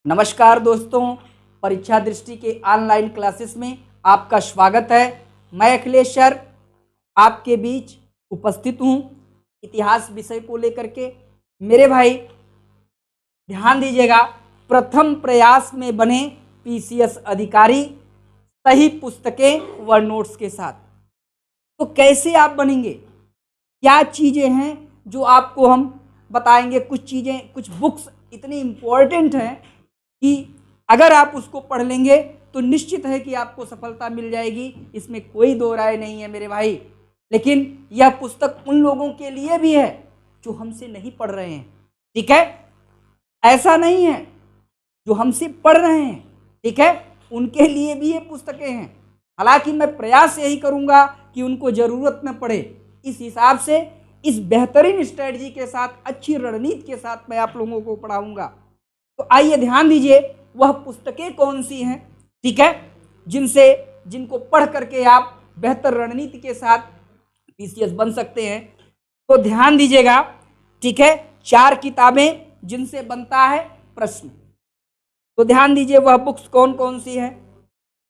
नमस्कार दोस्तों, परीक्षा दृष्टि के ऑनलाइन क्लासेस में आपका स्वागत है। मैं अखिलेश सर आपके बीच उपस्थित हूँ इतिहास विषय को लेकर के। मेरे भाई ध्यान दीजिएगा, प्रथम प्रयास में बने पीसीएस अधिकारी, सही पुस्तकें व नोट्स के साथ। तो कैसे आप बनेंगे, क्या चीज़ें हैं जो आपको हम बताएंगे। कुछ चीज़ें, कुछ बुक्स इतनी इम्पोर्टेंट हैं कि अगर आप उसको पढ़ लेंगे तो निश्चित है कि आपको सफलता मिल जाएगी, इसमें कोई दो राय नहीं है मेरे भाई। लेकिन यह पुस्तक उन लोगों के लिए भी है जो हमसे नहीं पढ़ रहे हैं, ठीक है। ऐसा नहीं है, जो हमसे पढ़ रहे हैं, ठीक है, उनके लिए भी ये पुस्तकें हैं। हालांकि मैं प्रयास यही करूंगा कि उनको ज़रूरत न पड़े, इस हिसाब से इस बेहतरीन स्ट्रेटजी के साथ, अच्छी रणनीति के साथ मैं आप लोगों को पढ़ाऊंगा। तो आइए ध्यान दीजिए, वह पुस्तकें कौन सी हैं, ठीक है, जिनको पढ़ करके आप बेहतर रणनीति के साथ पीसीएस बन सकते हैं। तो ध्यान दीजिएगा, ठीक है, 4 किताबें जिनसे बनता है प्रश्न। तो ध्यान दीजिए वह बुक्स कौन कौन सी हैं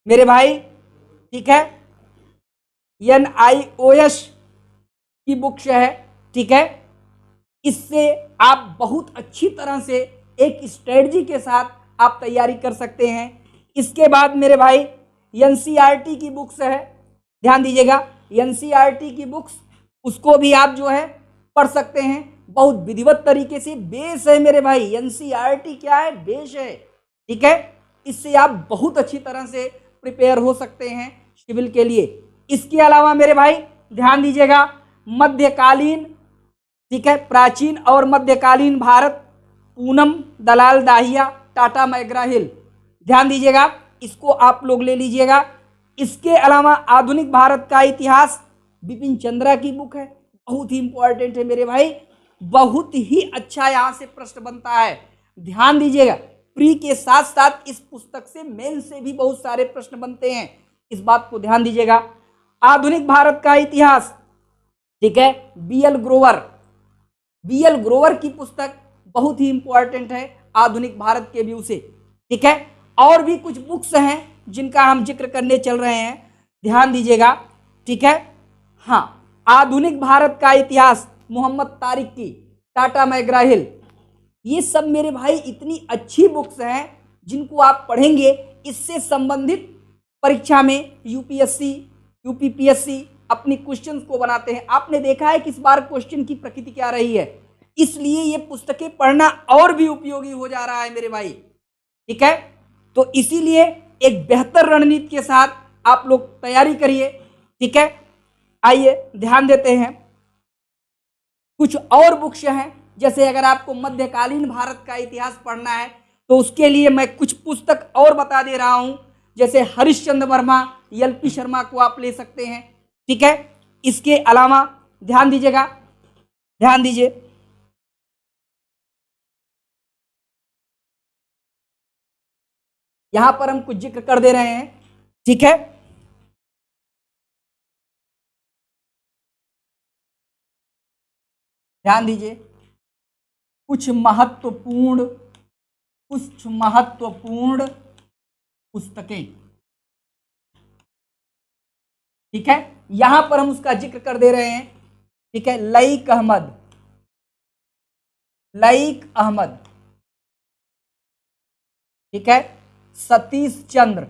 मेरे भाई, ठीक है। NIOS की बुक्स है, ठीक है। इससे आप बहुत अच्छी तरह से एक स्ट्रेटजी के साथ आप तैयारी कर सकते हैं। इसके बाद मेरे भाई NCERT की बुक्स है, ध्यान दीजिएगा, NCERT की बुक्स, उसको भी आप जो है पढ़ सकते हैं। बहुत विधिवत तरीके से, बेस है मेरे भाई। NCERT क्या है, बेस है, ठीक है। इससे आप बहुत अच्छी तरह से प्रिपेयर हो सकते हैं सिविल के लिए। इसके अलावा मेरे भाई ध्यान दीजिएगा, मध्यकालीन, ठीक है, प्राचीन और मध्यकालीन भारत, पूनम दलाल दाहिया, टाटा मैकग्रा हिल, ध्यान दीजिएगा, इसको आप लोग ले लीजिएगा। इसके अलावा आधुनिक भारत का इतिहास, बिपिन चंद्रा की बुक है, बहुत ही इंपॉर्टेंट है मेरे भाई, बहुत ही अच्छा यहाँ से प्रश्न बनता है। ध्यान दीजिएगा, प्री के साथ साथ इस पुस्तक से मेन से भी बहुत सारे प्रश्न बनते हैं, इस बात को ध्यान दीजिएगा। आधुनिक भारत का इतिहास, ठीक है, BL ग्रोवर की पुस्तक बहुत ही इंपॉर्टेंट है आधुनिक भारत के व्यू से, ठीक है। और भी कुछ बुक्स हैं जिनका हम जिक्र करने चल रहे हैं, ध्यान दीजिएगा, ठीक है। हाँ, आधुनिक भारत का इतिहास, मोहम्मद तारिक की, टाटा मैकग्रा हिल, ये सब मेरे भाई इतनी अच्छी बुक्स हैं जिनको आप पढ़ेंगे, इससे संबंधित परीक्षा में UPSC UPPSC अपनी क्वेश्चंस को बनाते हैं। आपने देखा है कि इस बार क्वेश्चन की प्रकृति क्या रही है, इसलिए ये पुस्तकें पढ़ना और भी उपयोगी हो जा रहा है मेरे भाई, ठीक है। तो इसीलिए एक बेहतर रणनीति के साथ आप लोग तैयारी करिए, ठीक है। आइए ध्यान देते हैं, कुछ और बुक्स हैं, जैसे अगर आपको मध्यकालीन भारत का इतिहास पढ़ना है तो उसके लिए मैं कुछ पुस्तक और बता दे रहा हूं, जैसे हरिश्चंद्र वर्मा, LP शर्मा को आप ले सकते हैं, ठीक है। इसके अलावा ध्यान दीजिएगा, ध्यान दीजिए, यहां पर हम कुछ जिक्र कर दे रहे हैं, ठीक है। ध्यान दीजिए, कुछ महत्वपूर्ण पुस्तकें, ठीक है, यहां पर हम उसका जिक्र कर दे रहे हैं, ठीक है। लईक अहमद, ठीक है, सतीश चंद्र,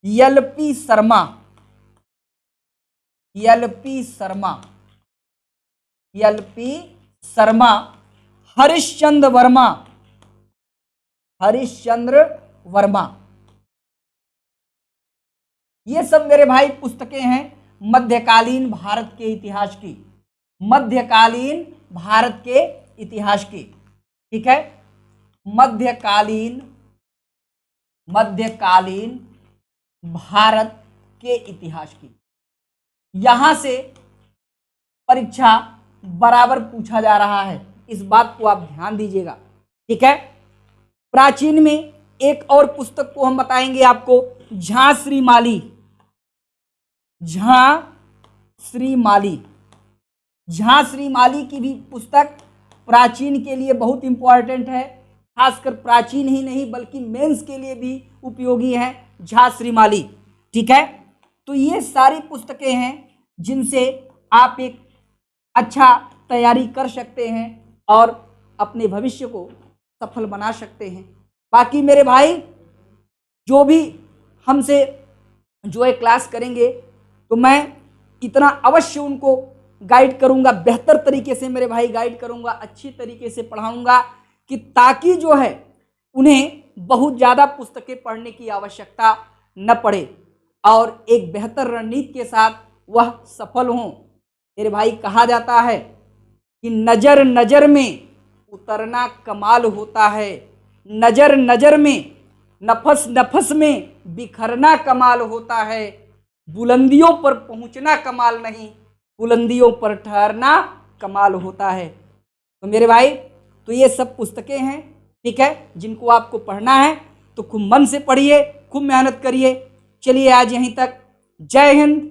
LP शर्मा, हरिश्चंद्र वर्मा, ये सब मेरे भाई पुस्तकें हैं मध्यकालीन भारत के इतिहास की, ठीक है। मध्यकालीन भारत के इतिहास की, यहां से परीक्षा बराबर पूछा जा रहा है, इस बात को आप ध्यान दीजिएगा, ठीक है। प्राचीन में एक और पुस्तक को हम बताएंगे आपको, झांसी माली, झा श्रीमाली की भी पुस्तक प्राचीन के लिए बहुत इंपॉर्टेंट है, खासकर प्राचीन ही नहीं बल्कि मेंस के लिए भी उपयोगी है झा श्रीमाली। ठीक है, तो ये सारी पुस्तकें हैं जिनसे आप एक अच्छा तैयारी कर सकते हैं और अपने भविष्य को सफल बना सकते हैं। बाकी मेरे भाई जो भी हमसे जो है क्लास करेंगे तो मैं इतना अवश्य उनको गाइड करूंगा, बेहतर तरीके से मेरे भाई गाइड करूंगा, अच्छी तरीके से पढ़ाऊंगा कि ताकि जो है उन्हें बहुत ज़्यादा पुस्तकें पढ़ने की आवश्यकता न पड़े और एक बेहतर रणनीति के साथ वह सफल हों। मेरे भाई कहा जाता है कि नज़र नज़र में उतरना कमाल होता है, नज़र नज़र में नफस नफस में बिखरना कमाल होता है, बुलंदियों पर पहुंचना कमाल नहीं, बुलंदियों पर ठहरना कमाल होता है। तो मेरे भाई तो ये सब पुस्तकें हैं, ठीक है, जिनको आपको पढ़ना है तो खूब मन से पढ़िए, खूब मेहनत करिए। चलिए आज यहीं तक। जय हिंद,